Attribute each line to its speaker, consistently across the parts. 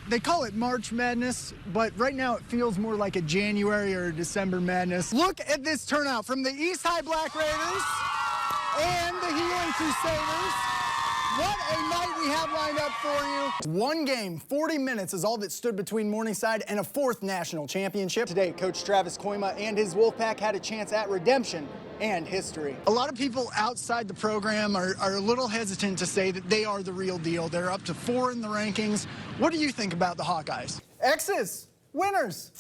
Speaker 1: They call it March Madness, but right now it feels more like a January or a December Madness. Look at this turnout from the East High Black Raiders and the Healing Crusaders. What a night we have lined up for you. One game, 40 minutes is all that stood between Morningside and a fourth national championship. Today, Coach Travis Koima and his Wolfpack had a chance at redemption and history. A lot of people outside the program are a little hesitant to say that they are the real deal. They're up to 4 in the rankings. What do you think about the Hawkeyes? X's, winners,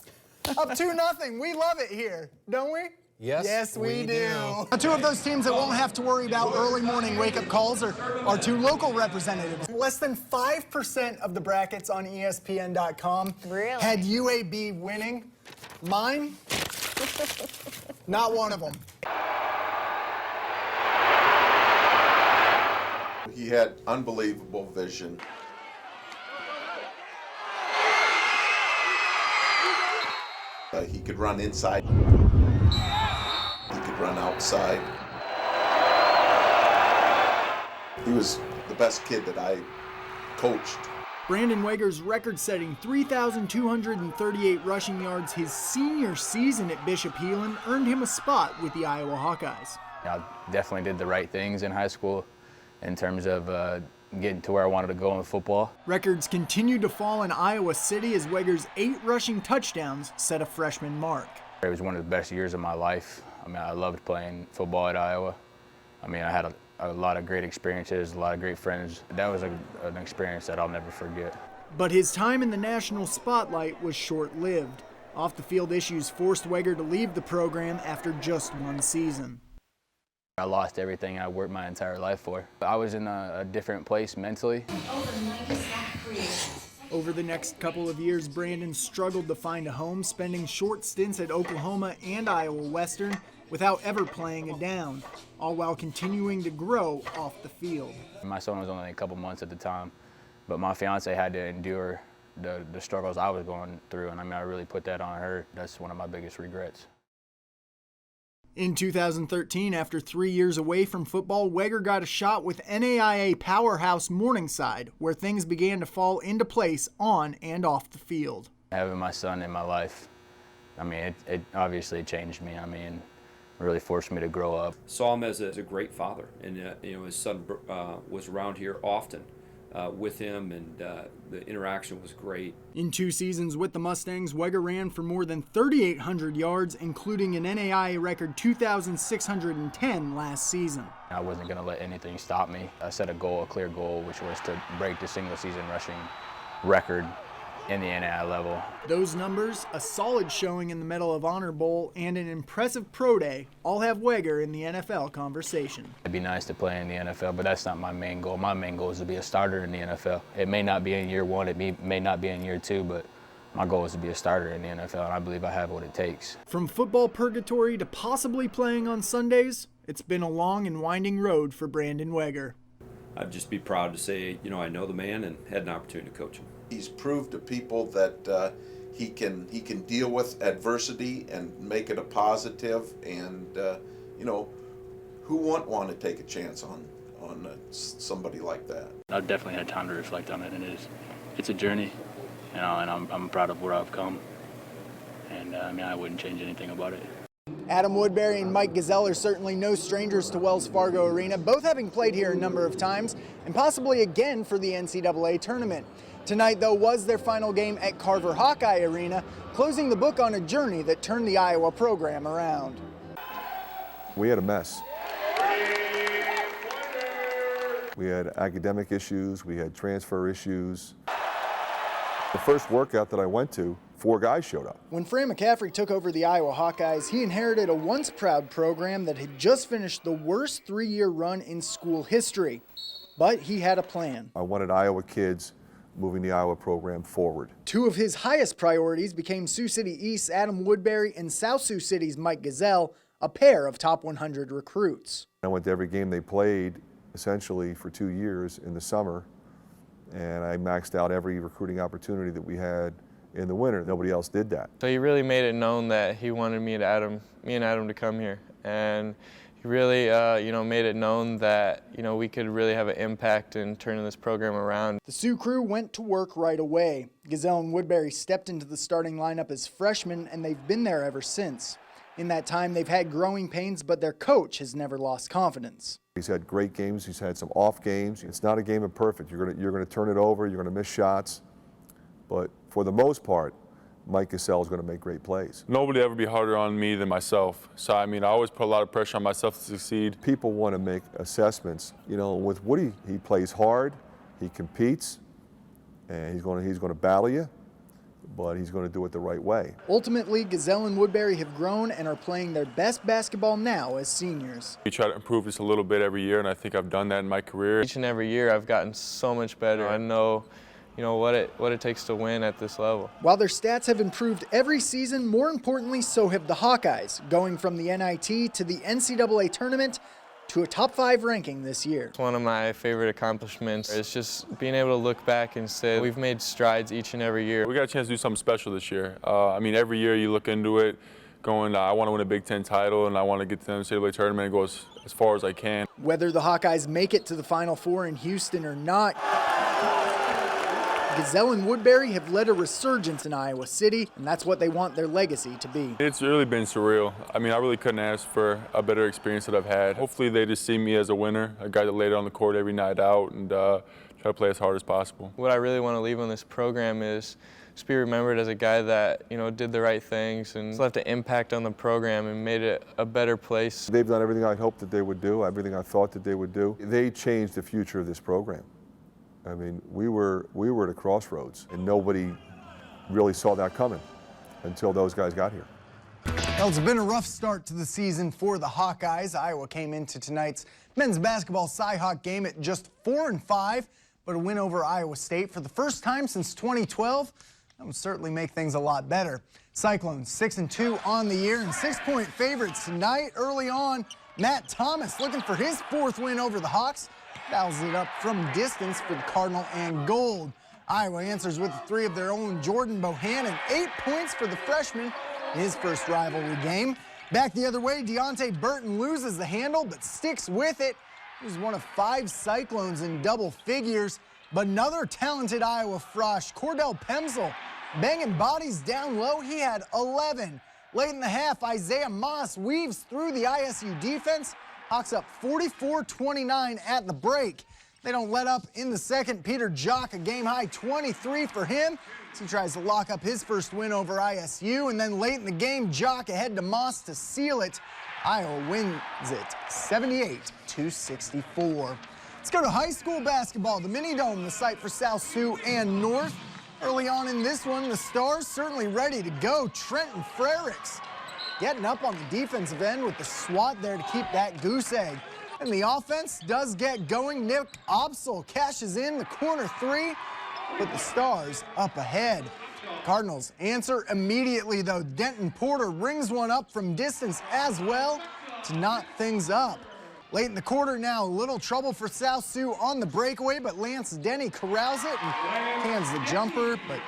Speaker 1: up 2-0. We love it here, don't we?
Speaker 2: Yes,
Speaker 1: we do. Now, two of those teams that won't have to worry about early morning wake-up calls are our two local representatives. Less than 5% of the brackets on ESPN.com had UAB winning. Mine, not one of them.
Speaker 3: He had unbelievable vision. He could run inside. He could run outside. He was the best kid that I coached.
Speaker 1: Brandon Weger's record-setting 3,238 rushing yards his senior season at Bishop Heelan earned him a spot with the Iowa Hawkeyes.
Speaker 2: I definitely did the right things in high school in terms of getting to where I wanted to go in football.
Speaker 1: Records continued to fall in Iowa City as Weger's 8 rushing touchdowns set a freshman mark.
Speaker 2: It was one of the best years of my life. I mean, I loved playing football at Iowa. I mean, I had a lot of great experiences, a lot of great friends. That was an experience that I'll never forget.
Speaker 1: But his time in the national spotlight was short-lived. Off-the-field issues forced Weger to leave the program after just one season.
Speaker 2: I lost everything I worked my entire life for. I was in a different place mentally.
Speaker 1: Over the next couple of years, Brandon struggled to find a home, spending short stints at Oklahoma and Iowa Western without ever playing a down, all while continuing to grow off the field.
Speaker 2: My son was only a couple months at the time, but my fiance had to endure the struggles I was going through, and I mean, I really put that on her. That's one of my biggest regrets.
Speaker 1: In 2013, after 3 years away from football, Weger got a shot with NAIA powerhouse Morningside, where things began to fall into place on and off the field.
Speaker 2: Having my son in my life, I mean, it obviously changed me. I mean, really forced me to grow up.
Speaker 4: Saw him as a great father, and you know, his son was around here often with him, and the interaction was great.
Speaker 1: In 2 seasons with the Mustangs, Weger ran for more than 3,800 yards, including an NAIA record 2,610 last season.
Speaker 2: I wasn't going to let anything stop me. I set a clear goal, which was to break the single-season rushing record in the NAIA level.
Speaker 1: Those numbers, a solid showing in the Medal of Honor Bowl, and an impressive pro day all have Weger in the NFL conversation.
Speaker 2: It'd be nice to play in the NFL, but that's not my main goal. My main goal is to be a starter in the NFL. It may not be in year 1, it may not be in year 2, but my goal is to be a starter in the NFL, and I believe I have what it takes.
Speaker 1: From football purgatory to possibly playing on Sundays, it's been a long and winding road for Brandon Weger.
Speaker 4: I'd just be proud to say, you know, I know the man and had an opportunity to coach him.
Speaker 3: He's proved to people that he can deal with adversity and make it a positive, and you know, who wouldn't want to take a chance on somebody like that?
Speaker 2: I've definitely had time to reflect on it, and it's a journey, you know, and I'm proud of where I've come, and I mean, I wouldn't change anything about it.
Speaker 1: Adam Woodbury and Mike Gazelle are certainly no strangers to Wells Fargo Arena, both having played here a number of times and possibly again for the NCAA tournament. Tonight, though, was their final game at Carver Hawkeye Arena, closing the book on a journey that turned the Iowa program around.
Speaker 5: We had a mess. We had academic issues, we had transfer issues. The first workout that I went to, 4 guys showed up.
Speaker 1: When Fran McCaffrey took over the Iowa Hawkeyes, he inherited a once proud program that had just finished the worst 3-year run in school history. But he had a plan.
Speaker 5: I wanted Iowa kids moving the Iowa program forward.
Speaker 1: 2 of his highest priorities became Sioux City East's Adam Woodbury and South Sioux City's Mike Gazelle, a pair of top 100 recruits.
Speaker 5: I went to every game they played essentially for 2 years in the summer, and I maxed out every recruiting opportunity that we had in the winter. Nobody else did that.
Speaker 6: So he really made it known that he wanted me and Adam to come here, and he He really, made it known that, we could really have an impact in turning this program around.
Speaker 1: The Sioux crew went to work right away. Gazelle and Woodbury stepped into the starting lineup as freshmen, and they've been there ever since. In that time, they've had growing pains, but their coach has never lost confidence.
Speaker 5: He's had great games. He's had some off games. It's not a game of perfect. You're gonna turn it over. You're gonna miss shots, but for the most part, Mike Gazelle is going to make great plays.
Speaker 7: Nobody ever be harder on me than myself. So, I always put a lot of pressure on myself to succeed.
Speaker 5: People want to make assessments. With Woody, he plays hard, he competes, and he's going to battle you, but he's going to do it the right way.
Speaker 1: Ultimately, Gazelle and Woodbury have grown and are playing their best basketball now as seniors.
Speaker 7: We try to improve just a little bit every year, and I think I've done that in my career.
Speaker 6: Each and every year, I've gotten so much better. I know what it takes to win at this level.
Speaker 1: While their stats have improved every season, more importantly, so have the Hawkeyes, going from the NIT to the NCAA tournament to a top 5 ranking this year.
Speaker 6: It's one of my favorite accomplishments. It's just being able to look back and say we've made strides each and every year.
Speaker 7: We got a chance to do something special this year. Every year you look into it going, I want to win a Big Ten title and I want to get to the NCAA tournament and go as far as I can.
Speaker 1: Whether the Hawkeyes make it to the Final Four in Houston or not, Gazelle and Woodbury have led a resurgence in Iowa City, and that's what they want their legacy to be.
Speaker 7: It's really been surreal. I really couldn't ask for a better experience that I've had. Hopefully they just see me as a winner, a guy that laid it on the court every night out and try to play as hard as possible.
Speaker 6: What I really want to leave on this program is just be remembered as a guy that, did the right things and left an impact on the program and made it a better place.
Speaker 5: They've done everything I hoped that they would do, everything I thought that they would do. They changed the future of this program. We were at a crossroads, and nobody really saw that coming until those guys got here.
Speaker 1: Well, it's been a rough start to the season for the Hawkeyes. Iowa came into tonight's men's basketball Cy-Hawk game at just 4-5, but a win over Iowa State for the first time since 2012. That would certainly make things a lot better. Cyclones 6-2 on the year and 6-point favorites tonight. Early on, Matt Thomas looking for his 4th win over the Hawks. Fouls it up from distance for the Cardinal and Gold. Iowa answers with 3 of their own. Jordan Bohannon, 8 points for the freshman in his first rivalry game. Back the other way, Deontay Burton loses the handle but sticks with it. He was one of 5 Cyclones in double figures. But another talented Iowa frosh, Cordell Pemsel, banging bodies down low. He had 11. Late in the half, Isaiah Moss weaves through the ISU defense. Hawks up 44-29 at the break. They don't let up in the second. Peter Jock, a game-high 23 for him as he tries to lock up his first win over ISU. And then late in the game, Jock ahead to Moss to seal it. Iowa wins it 78-64. Let's go to high school basketball. The Mini Dome, the site for South Sioux and North. Early on in this one, the Stars certainly ready to go. Trenton Frericks getting up on the defensive end with the swat there to keep that goose egg. And the offense does get going. Nick Obsel cashes in the corner 3, put the Stars up ahead. Cardinals answer immediately, though. Denton Porter rings one up from distance as well to knot things up. Late in the quarter now, a little trouble for South Sioux on the breakaway, but Lance Denny corrals it and hands the jumper. But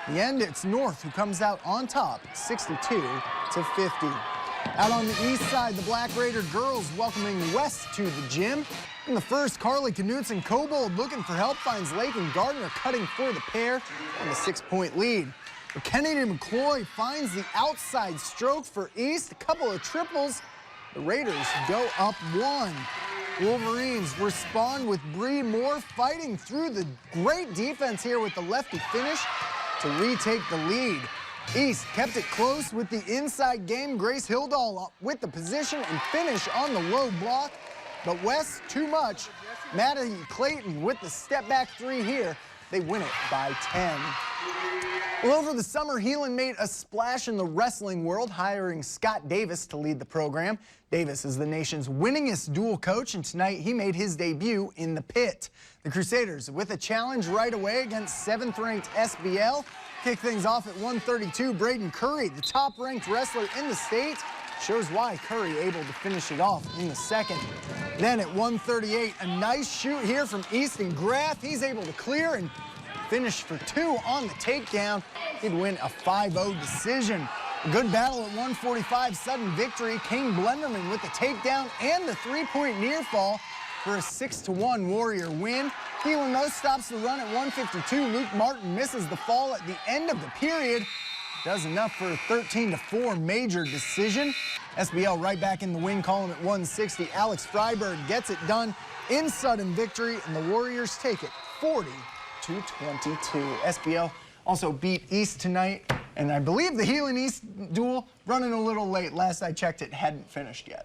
Speaker 1: in the end, it's North who comes out on top, 62-50. Out on the east side, the Black Raider girls welcoming West to the gym. In the first, Carly Knutson Kobold looking for help, finds Lake and Gardner cutting for the pair on the 6-point lead. But Kennedy McCloy finds the outside stroke for East, a couple of triples. The Raiders go up 1. Wolverines respond with Bree Moore fighting through the great defense here with the lefty finish to retake the lead. East kept it close with the inside game. Grace Hildahl with the position and finish on the low block. But West, too much. Maddie Clayton with the step-back 3 here. They win it by 10. Well, over the summer, Heelan made a splash in the wrestling world, hiring Scott Davis to lead the program. Davis is the nation's winningest dual coach, and tonight he made his debut in the pit. The Crusaders with a challenge right away against 7th-ranked SBL. Kick things off at 132. Braden Curry, the top-ranked wrestler in the state, shows why Curry able to finish it off in the second. Then at 138, a nice shoot here from Easton Graff. He's able to clear and finish for 2 on the takedown. He'd win a 5-0 decision. A good battle at 145, sudden victory. Kane Blenderman with the takedown and the three-point near fall for a 6-1 Warrior win. Heelan, though, stops the run at 152. Luke Martin misses the fall at the end of the period. Does enough for a 13-4 major decision. SBL right back in the win column at 160. Alex Freiberg gets it done in sudden victory, and the Warriors take it 40-22. SBL also beat East tonight, and I believe the Heelan East duel running a little late. Last I checked, it hadn't finished yet.